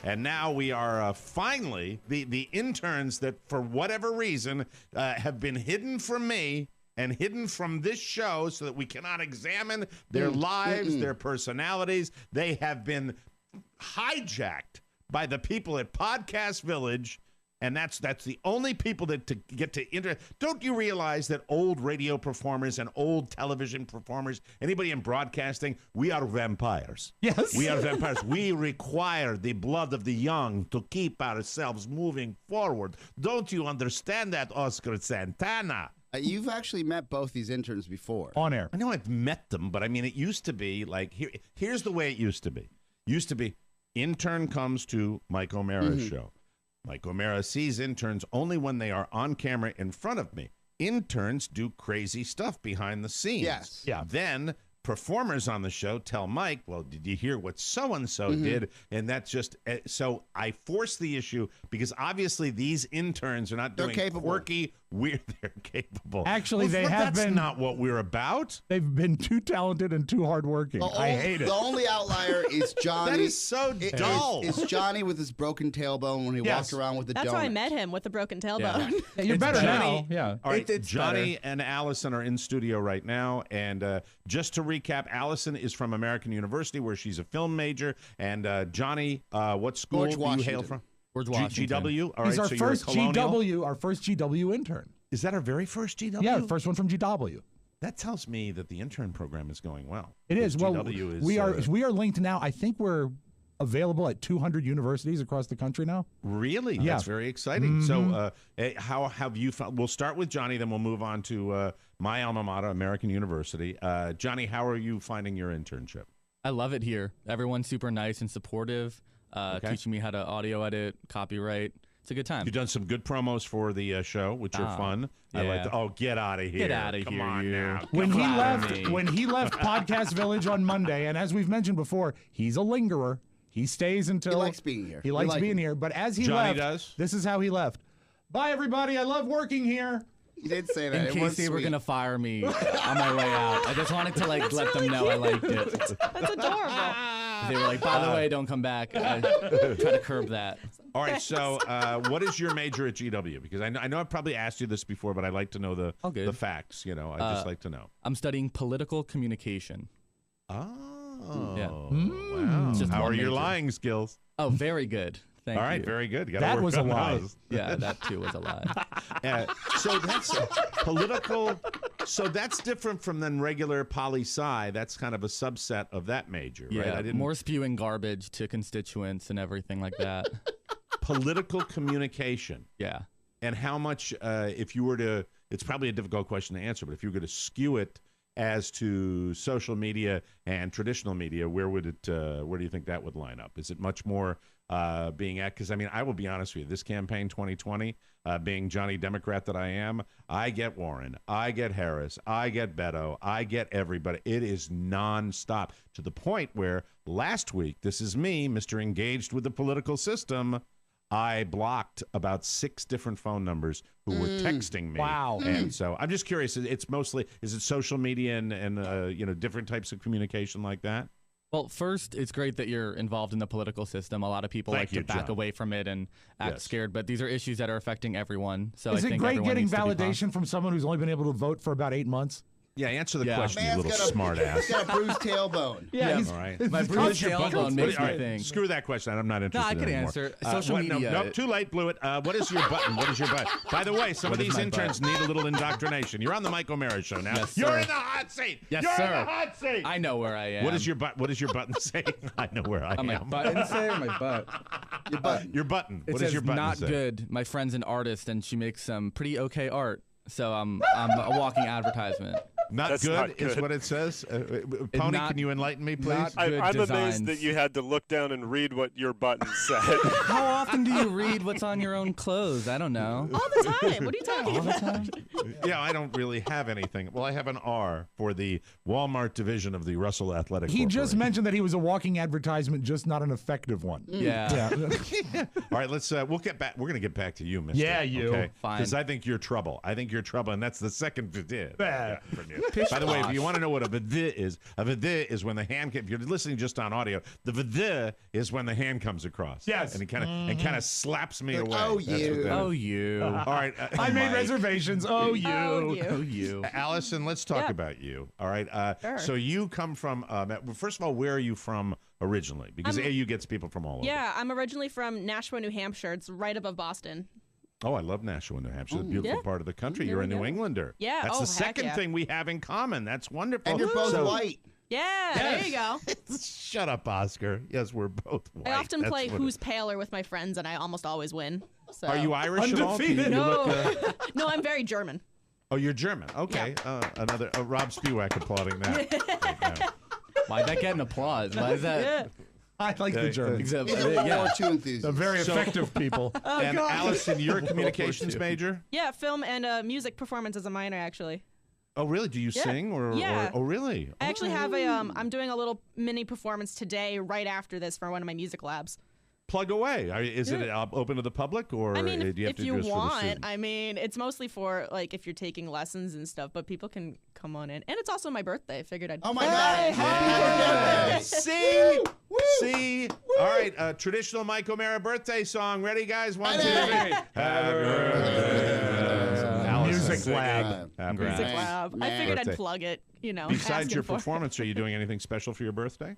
And now we are finally, the interns that, for whatever reason, have been hidden from me and hidden from this show so that we cannot examine their lives, their personalities. They have been hijacked by the people at Podcast Village. And that's the only people that to get to Don't you realize that old radio performers and old television performers, anybody in broadcasting, we are vampires. Yes. We are vampires. We require the blood of the young to keep ourselves moving forward. Don't you understand that, Oscar Santana? You've actually met both these interns before. On air. I know I've met them, but I mean, it used to be like, here's the way it used to be. Intern comes to Mike O'Mara's show. Mike O'Mara sees interns only when they are on camera in front of me. Interns do crazy stuff behind the scenes. Yes. Yeah. Then performers on the show tell Mike, well, did you hear what so-and-so did? And that's just, so I force the issue because obviously these interns are not doing quirky, weird, they're capable. Actually, that's not what we're about. They've been too talented and too hardworking. I hate it. The only outlier is Johnny. That is so dull. It's Johnny with his broken tailbone when he walked around with the That's donut. how I met him, with the broken tailbone. Yeah, you're better Johnny, now. Yeah. All right, It's Johnny better. and Allison are in studio right now. And just to recap, Allison is from American University, where she's a film major. And Johnny, what school George do you Washington. hail from? George Washington. GW? All right, He's our so you're a first colonial? GW, our first GW intern. Is that our very first GW? Yeah, first one from GW. That tells me that the intern program is going well. It is. Well, GW is, we are linked now. I think we're available at 200 universities across the country now. Really? Yeah. That's very exciting. So how have you found, we'll start with Johnny, then we'll move on to my alma mater, American University. Johnny, how are you finding your internship? I love it here. Everyone's super nice and supportive, teaching me how to audio edit, copyright. It's a good time. You've done some good promos for the show, which are fun. I like to, get out of here. Get out of Come here, on you. now. When Come he on. left Podcast Village on Monday, and as we've mentioned before, he's a lingerer. He stays until He likes being here. He likes being here. But as he Johnny left, does? this is how he left. Bye, everybody. I love working here. He did say that. In case they were gonna fire me on my way out, I just wanted to let them know I liked it. That's adorable. They were like, by the way, don't come back. I try to curb that. All right, so what is your major at GW? Because I know I've probably asked you this before, but I'd like to know the facts. You know, I just like to know. I'm studying political communication. Oh, Yeah. Wow. Just How one are your major. lying skills? Oh, very good. Thank All right, you. very good. You gotta That work was a on lie. those. Yeah, that too was a lie. So that's political. So that's different from then regular poli-sci. That's kind of a subset of that major, right? Yeah, more spewing garbage to constituents and everything like that. Political communication. Yeah. And how much, if you were to, it's probably a difficult question to answer, but if you were going to skew it as to social media and traditional media, where do you think that would line up? Is it much more being at, because I mean, I will be honest with you, this campaign 2020, being Johnny Democrat that I am, I get Warren, I get Harris, I get Beto, I get everybody. It is nonstop to the point where last week, this is me, Mr. Engaged with the political system, I blocked about 6 different phone numbers who were texting me. Wow. And so I'm just curious, it's mostly, is it social media and different types of communication like that? Well, first, it's great that you're involved in the political system. A lot of people Thank you, like to back John. away from it and act scared, but these are issues that are affecting everyone. So Is I it think great everyone getting needs to be validation from someone who's only been able to vote for about 8 months? Yeah, answer the Yeah. question, you Man's little got a- smart ass. He's got a bruised tailbone. Yeah, he's- All right. My he's- bruised your tailbone button? makes All me right, think. screw that question. I'm not interested I can anymore. answer. Social media. No, too late, blew it. What is your button? What is your button? By the way, some of What is these my interns need a little indoctrination. You're on the Mike O'Mara show now. Yes, You're sir. in the hot seat. Yes, You're sir. in the hot seat. I know where I am. What is your button say? I know where I My am. button say or my butt? Your button. Your button. It What says does your button not say? good. My friend's an artist and she makes some pretty okay art. So I'm a walking advertisement. Not That's good not is good. what it says. Pony, not- can you enlighten me, please? not good I'm amazed designs. that you had to look down and read what your button said. How often do you read what's on your own clothes? I don't know. All the time. What are you talking All the about? time? Yeah, I don't really have anything. Well, I have an R for the Walmart division of the Russell Athletic He just Corporation. mentioned that he was a walking advertisement, just not an effective one. Yeah. Yeah. All right, we'll get back. We're going to get back to you, Mister. Yeah, you. Okay? Fine. Because I think you're trouble. And that's the second you did. Bah. from you. By the way, if you want to know what a vada is when the hand. If you're listening just on audio, the vada is when the hand comes across. Yes. and it kind of slaps me away. oh, That's what you. that Oh, is. you. All right, I made Mike. reservations. Oh, you. Oh, you. Oh, you. Allison, let's talk Yeah. about you. All right. Sure. So you come from. First of all, where are you from originally? Because AU gets people from all over. Yeah, I'm originally from Nashua, New Hampshire. It's right above Boston. Oh, I love Nashua, New Hampshire. It's a beautiful Yeah. part of the country. There You're a we New go. Englander. Yeah. That's Oh, the heck second yeah. thing we have in common. That's wonderful. And you're both So- white. Yeah, there you go. Shut up, Oscar. Yes, we're both white. I often That's play what Who's Paler with my friends, and I almost always win. So. Are you Irish at all? Do you Undefeated. look, No, no, I'm very German. oh, you're German. Okay. Another Rob Spewak applauding that. Right now. Why'd that get an applause? Why is that? Yeah. I like the Germans. Except, He's a World yeah. War II enthusiast. They're very effective people. And Allison, you're a communications II. major? Yeah, film and music performance as a minor, actually. Oh, really? Do you Yeah. sing or? Yeah. Oh, really? I actually have a I'm doing a little mini performance today, right after this, for one of my music labs. Plug away. Is it open to the public, or I mean, do you have if to you do this for the want, students? I mean, it's mostly for like if you're taking lessons and stuff, but people can come on in, and it's also my birthday. I figured I'd. Oh my God! Hey, Happy see? See? All right, traditional Mike O'Mara birthday song. Ready, guys? 1, 2, 3. Happy birthday. Allison Music singing. lab. Happy Music birthday. lab. I Man. figured Birthday. I'd plug it. You know. Besides asking your for it. performance, are you doing anything special for your birthday?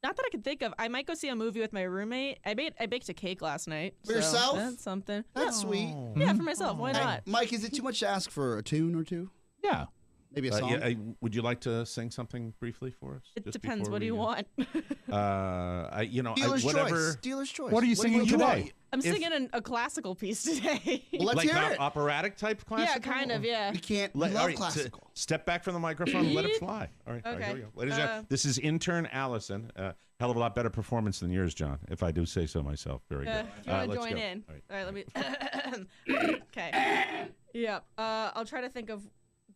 Not that I can think of. I might go see a movie with my roommate. I baked a cake last night. For so yourself? That's something. That's sweet. Yeah, for myself. Why Hey, not? Mike, is it too much to ask for a tune or two? Yeah. Maybe a song? Would you like to sing something briefly for us? It just depends. before What do you we, want? Dealer's whatever. choice. Dealer's choice. What are you singing do today? want? I'm If- singing a classical piece today. Well, let's Like hear it. operatic type classical? Yeah, kind of. Yeah. We can't. We All love right, classical. step back from the microphone and let it fly. All right, Okay. here we go. Ladies and gentlemen, this is intern Allison. Hell of a lot better performance than yours, John, if I do say so myself. Very good. If you want to let's join go. in. All right. All right, let me. Okay. Yep. I'll try to think of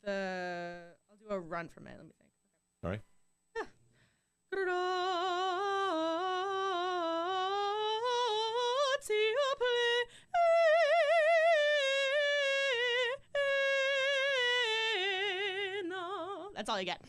the. I'll do a run from it. Let me think. All right. That's all I get.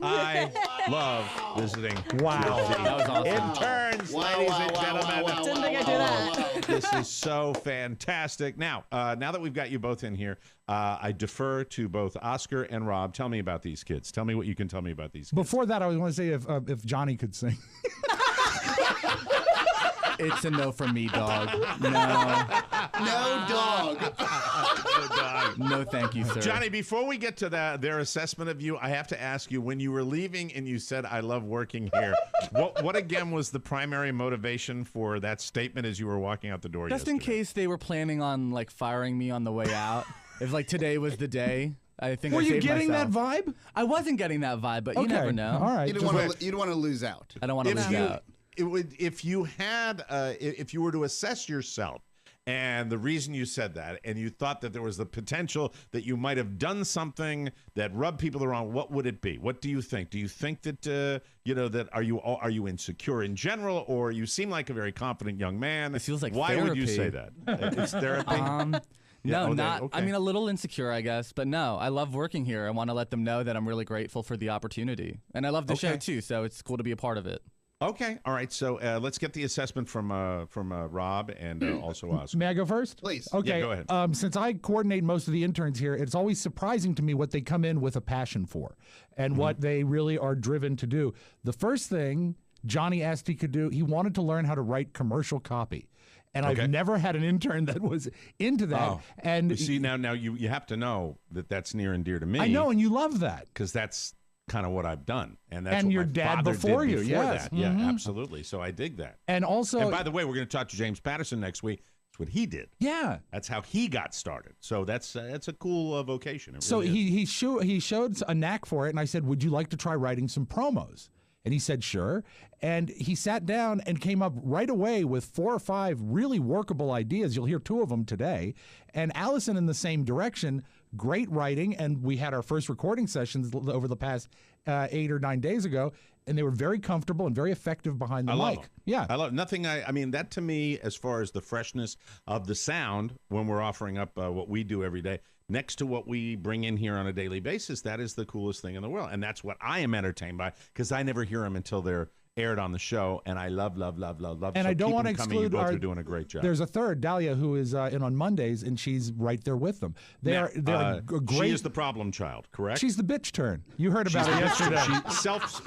I love visiting. Wow. That was awesome. Interns, ladies and gentlemen. Didn't think I'd do that. This is so fantastic. Now that we've got you both in here, I defer to both Oscar and Rob. Tell me about these kids. Tell me what you can tell me about these kids. Before that, I was want to say if Johnny could sing. It's a no from me, dog. No. No dog. No, thank you, sir. Johnny, before we get to their assessment of you, I have to ask you, when you were leaving and you said, "I love working here," what again was the primary motivation for that statement as you were walking out the door Just in yesterday? case they were planning on like firing me on the way out. If like today was the day, I think Were I you saved getting myself. that vibe? I wasn't getting that vibe, but you never know. All right. You don't want to lose out. I don't want to lose out. If you were to assess yourself, and the reason you said that, and you thought that there was the potential that you might have done something that rubbed people the wrong, what would it be? What do you think? Do you think that that are you insecure in general, or you seem like a very confident young man? It feels like why would you say therapy. that? It's therapy. Yeah, No, oh, not. okay. I mean, a little insecure, I guess, but no, I love working here. I want to let them know that I'm really grateful for the opportunity, and I love the show Okay. too. So it's cool to be a part of it. Okay, all right. So let's get the assessment from Rob and also Oscar. May I go first? Please. Okay. Yeah, go ahead. Since I coordinate most of the interns here, it's always surprising to me what they come in with a passion for and what they really are driven to do. The first thing Johnny asked he could do, he wanted to learn how to write commercial copy. And Okay. I've never had an intern that was into that. Oh. And You see, now you have to know that that's near and dear to me. I know, and you love that. because that's kind of what I've done, and that's And what your my dad father before did you, before yes. that. Yeah, absolutely. So I dig that. And also, And by the way, we're going to talk to James Patterson next week. That's what he did. yeah. That's how he got started. So that's a cool vocation. It So really is. he showed a knack for it, and I said, "Would you like to try writing some promos?" And he said, "Sure." And he sat down and came up right away with 4 or 5 really workable ideas. You'll hear 2 of them today. And Allison in the same direction. Great writing, and we had our first recording sessions over the past 8 or 9 days ago. and they were very comfortable and very effective behind the I love mic. them. Yeah. I love nothing. I mean, that to me, as far as the freshness of the sound when we're offering up what we do every day, next to what we bring in here on a daily basis, that is the coolest thing in the world. And that's what I am entertained by, because I never hear them until they're aired on the show, and I love. And I don't want to You exclude both are doing a great job. There's a third, Dahlia, who is in on Mondays, and she's right there with them. They're a great. She is the problem child, correct? She's the bitch turn. You heard about it yesterday.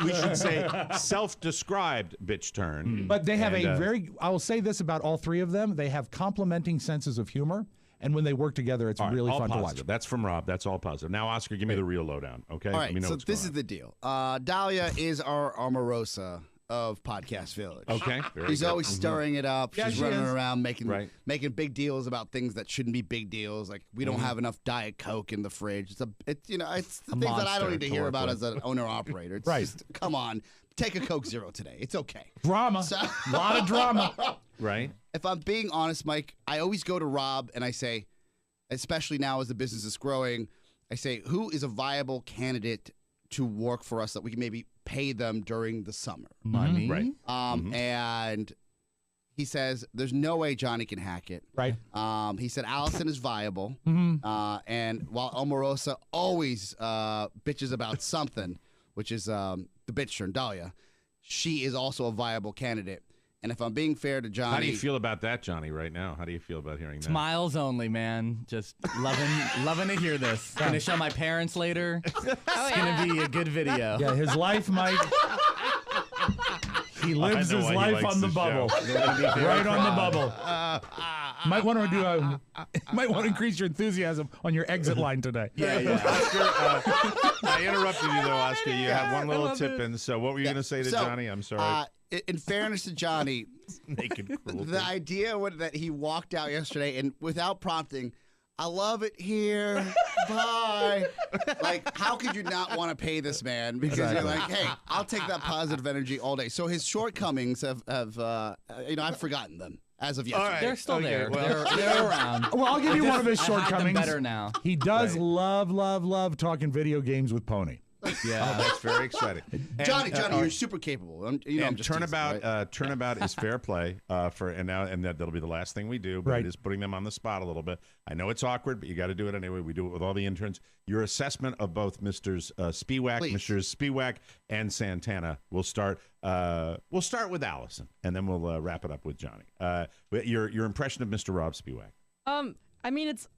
We should say self-described bitch turn. But they have a very. I will say this about all three of them: they have complementing senses of humor. And when they work together, it's really fun to watch. That's from Rob. That's all positive. Now, Oscar, give me the real lowdown, okay? All right, Let me know so what's this going is the deal. Dahlia is our Omarosa of Podcast Village. Okay. She's always stirring it up. Yeah, She's she running is. around making Right. big deals about things that shouldn't be big deals. Like we don't have enough Diet Coke in the fridge. It's the things that I don't need to hear about as an owner operator. It's just, come on, take a Coke Zero today. It's okay. Drama. A lot of drama. Right. If I'm being honest, Mike, I always go to Rob and I say, especially now as the business is growing, I say, who is a viable candidate to work for us that we can maybe pay them during the summer? Money. Right. And he says, there's no way Jonny can hack it. Right. He said Allison is viable. And while Omarosa always bitches about something, which is the bitch turn, Dahlia, she is also a viable candidate. And if I'm being fair to Jonny... How do you feel about that, Johnny, right now? How do you feel about hearing that? Smiles only, man. Just loving to hear this. Gonna show my parents later. It's gonna be a good video. Yeah, his life, Mike. He lives his life on the bubble. Right on the bubble. Might want to increase your enthusiasm on your exit line today. Yeah. Oscar, I interrupted you, though, Oscar. You had one little tip in. So what were you going to say to Jonny? I'm sorry. In fairness to Jonny, Naked cruelty. the idea that he walked out yesterday and without prompting, I love it here. Bye. Like, how could you not want to pay this man? Because you're like, hey, I'll take that positive energy all day. So his shortcomings have I've forgotten them as of yesterday. They're still there. well. They're around. Well, I'll give you one of his I hide them shortcomings. better now. He does love talking video games with Pony. Yeah. That's very exciting. Jonny, you're super capable. I'm just turnabout, teasing, right? turnabout is fair play that'll be the last thing we do. But it is putting them on the spot a little bit. I know it's awkward, but you got to do it anyway. We do it with all the interns. Your assessment of both Mr. Spiewak and Santana. We'll start with Allison, and then we'll wrap it up with Jonny. Your impression of Mr. Rob Spiewak. I mean, it's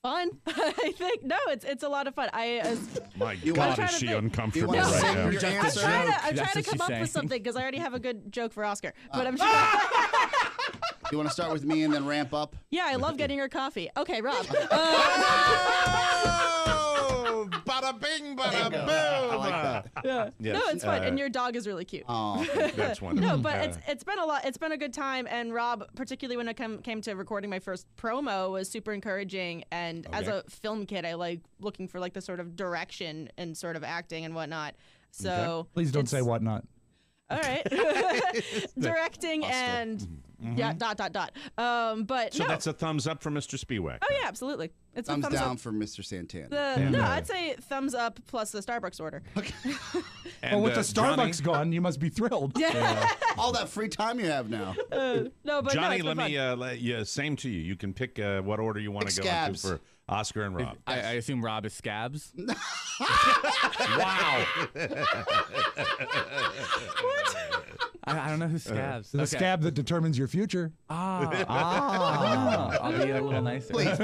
fun. I think it's a lot of fun. My I'm God, trying is to she think. uncomfortable You wanna right say now? your Just a answer? joke. I'm That's trying to what come she's up saying. with something because I already have a good joke for Oscar. But I'm trying. You want to start with me and then ramp up? Yeah, I love getting her coffee. Okay, Rob. Oh, bada bing, bada boom. I like that. Yeah. Yes, No, it's fun, and your dog is really cute. Oh, That's wonderful. No, but it's been a lot. It's been a good time, and Rob, particularly when it came to recording my first promo, was super encouraging. And as a film kid, I like looking for like the sort of direction and sort of acting and whatnot. So Please don't say whatnot. all right, directing and yeah, ... But So no. that's a thumbs up for Mr. Spiewak. Oh yeah, absolutely. It's thumbs a thumbs down up. for Mr. Santana. No, I'd say thumbs up plus the Starbucks order. And, Well, with the Johnny- Starbucks gone, you must be thrilled. All that free time you have now. No, but Johnny, no, let me same to you. You can pick what order you want to go into Scabs. for Oscar and Rob. I assume Rob is Scabs. Wow. I don't know who Scabs. The scab that determines your future. I'll be a little nicer. Please.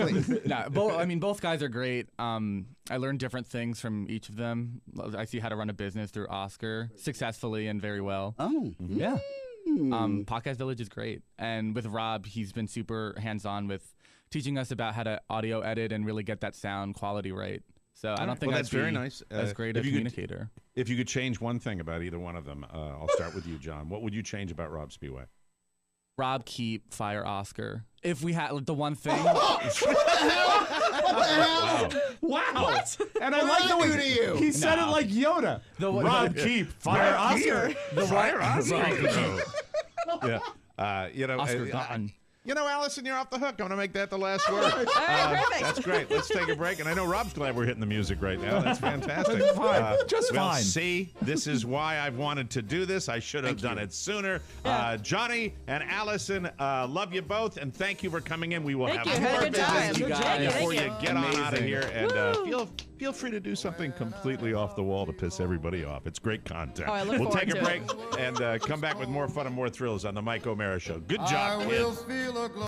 No, both guys are great. I learned different things from each of them. I see how to run a business through Oscar successfully and very well. Oh. Yeah. Podcast Village is great. And with Rob, he's been super hands-on with teaching us about how to audio edit and really get that sound quality right. So I don't think that's I'd be very nice. as great a if you communicator. If you could change one thing about either one of them, I'll start with you, John. What would you change about Rob Spiewak? Rob, keep, fire Oscar. If we had the one thing. What the hell? Wow. What? And I like the way to you? he said it like Yoda. Rob, keep, fire Oscar. Fire Oscar. Rob, Yeah. Oscar gone. You know, Allison, you're off the hook. I'm going to make that the last word. All right, perfect. That's great. Let's take a break. And I know Rob's glad we're hitting the music right now. That's fantastic. Fine. Just well, fine. See, this is why I've wanted to do this. I should have done it sooner. Johnny and Allison, love you both, and thank you for coming in. We will Thank have you. Had a more good time. business You guys. before you Thank get on out of Amazing. here. And feel free to do something completely off the wall to piss everybody off. It's great content. Oh, I look we'll forward take a to break it. and come back with more fun and more thrills on the Mike O'Mara Show. Good job, kids.